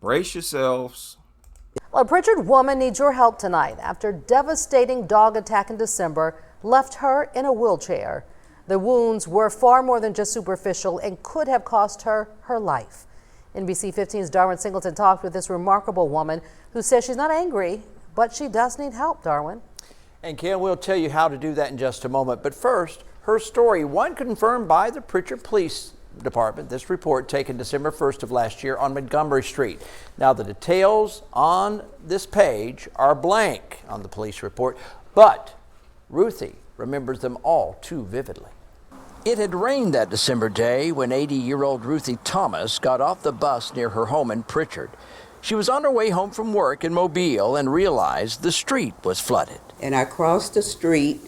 Brace yourselves. Well, a Prichard woman needs your help tonight after devastating dog attack in December left her in a wheelchair. The wounds were far more than just superficial and could have cost her her life. NBC 15's Darwin Singleton talked with this remarkable woman who says she's not angry, but she does need help, Darwin. And Ken, we'll tell you how to do that in just a moment. But first, her story, one confirmed by the Prichard Police Department. This report taken December 1st of last year on Montgomery Street. Now, the details on this page are blank on the police report, but Ruthie remembers them all too vividly. It had rained that December day when 80-year-old Ruthie Thomas got off the bus near her home in Prichard. She was on her way home from work in Mobile and realized the street was flooded. And I crossed the street.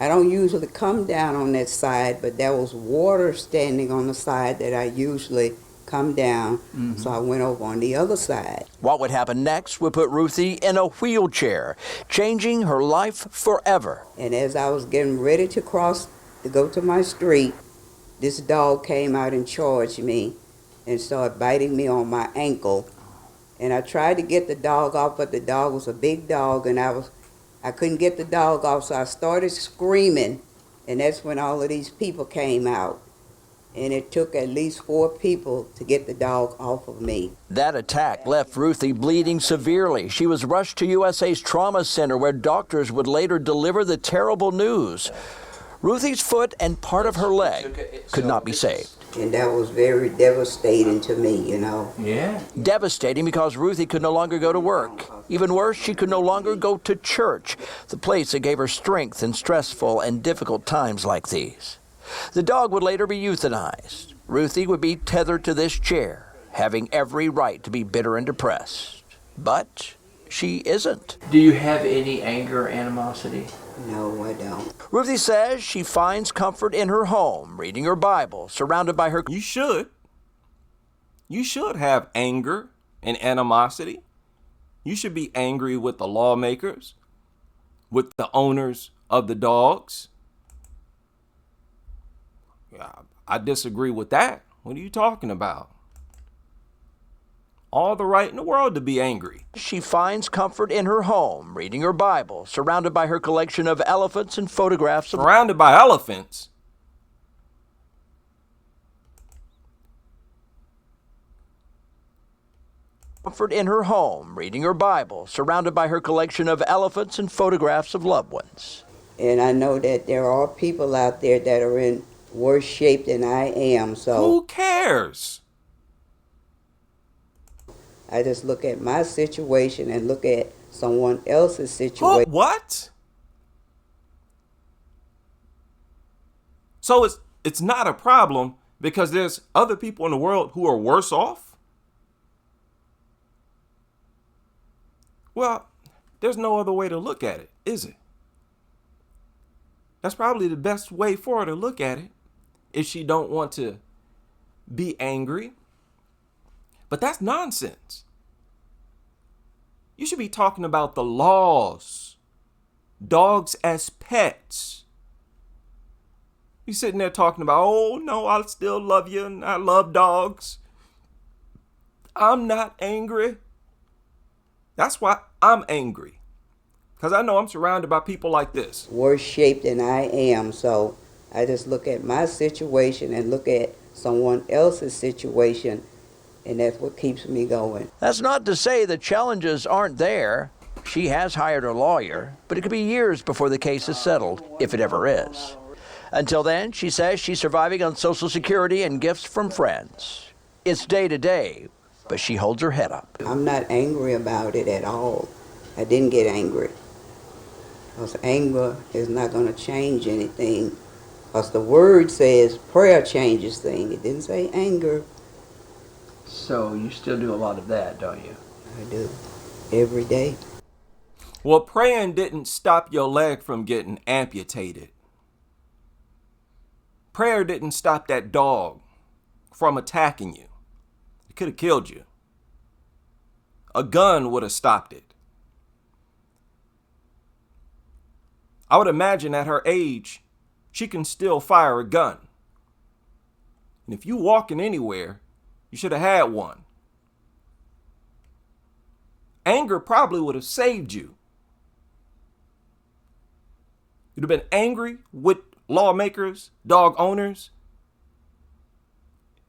I don't usually come down on that side, but there was water standing on the side that I usually come down, so I went over on the other side. What would happen next would put Ruthie in a wheelchair, changing her life forever. And as I was getting ready to cross to go to my street, this dog came out and charged me and started biting me on my ankle. And I tried to get the dog off, but the dog was a big dog, and I couldn't get the dog off, so I started screaming, and that's when all of these people came out. And it took at least 4 people to get the dog off of me. That attack left Ruthie bleeding severely. She was rushed to USA's trauma center where doctors would later deliver the terrible news. Ruthie's foot and part of her leg could not be saved. And that was very devastating to me, you know. Yeah. Devastating because Ruthie could no longer go to work. Even worse, she could no longer go to church, the place that gave her strength in stressful and difficult times like these. The dog would later be euthanized. Ruthie would be tethered to this chair, having every right to be bitter and depressed. But she isn't. Do you have any anger or animosity? No, I don't. Ruthie says she finds comfort in her home, reading her Bible, surrounded by her... You should. You should have anger and animosity. You should be angry with the lawmakers, with the owners of the dogs. I disagree with that. What are you talking about? All the right in the world to be angry. She finds comfort in her home, reading her Bible, surrounded by her collection of elephants and photographs of... Surrounded by elephants? Comfort in her home, reading her Bible, surrounded by her collection of elephants and photographs of loved ones. And I know that there are people out there that are in worse shape than I am, so... Who cares? I just look at my situation and look at someone else's situation. What? So it's not a problem because there's other people in the world who are worse off? Well, there's no other way to look at it, is it? That's probably the best way for her to look at it if she don't want to be angry. But that's nonsense. You should be talking about the laws. Dogs as pets. You sitting there talking about, oh no, I still love you and I love dogs. I'm not angry. That's why I'm angry. Because I know I'm surrounded by people like this. Worse shape than I am, so I just look at my situation and look at someone else's situation, and that's what keeps me going. That's not to say the challenges aren't there. She has hired a lawyer, but it could be years before the case is settled, if it ever is. Until then, she says she's surviving on Social Security and gifts from friends. It's day to day, but she holds her head up. I'm not angry about it at all. I didn't get angry. Because anger is not going to change anything. Because the word says prayer changes things. It didn't say anger. So you still do a lot of that, don't you? I do. Every day. Well, praying didn't stop your leg from getting amputated. Prayer didn't stop that dog from attacking you. It could have killed you. A gun would have stopped it. I would imagine at her age, she can still fire a gun. And if you walking anywhere, you should have had one. Anger probably would have saved you. You'd have been angry with lawmakers, dog owners,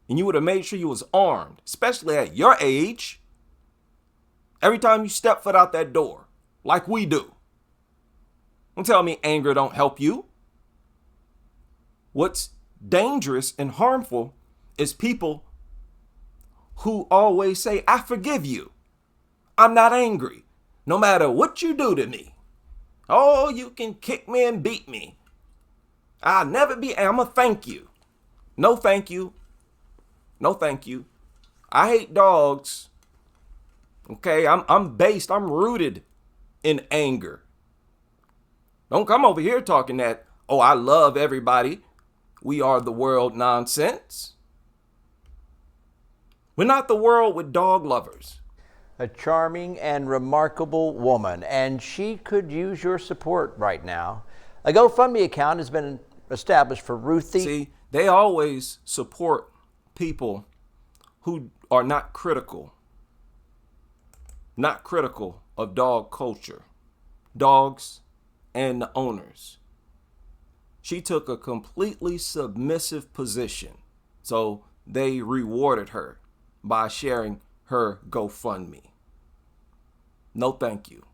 and you would have made sure you was armed, especially at your age. Every time you step foot out that door, like we do. Don't tell me anger don't help you. What's dangerous and harmful is people who always say, I forgive you. I'm not angry, no matter what you do to me. Oh, you can kick me and beat me. I'll never be, I'ma thank you. No, thank you. No, thank you. I hate dogs. Okay, I'm rooted in anger. Don't come over here talking that, oh, I love everybody. We are the world nonsense. We're not the world with dog lovers. A charming and remarkable woman, and she could use your support right now. A GoFundMe account has been established for Ruthie. See, they always support people who are not critical of dog culture, dogs and the owners. She took a completely submissive position, so they rewarded her by sharing her GoFundMe. No, thank you.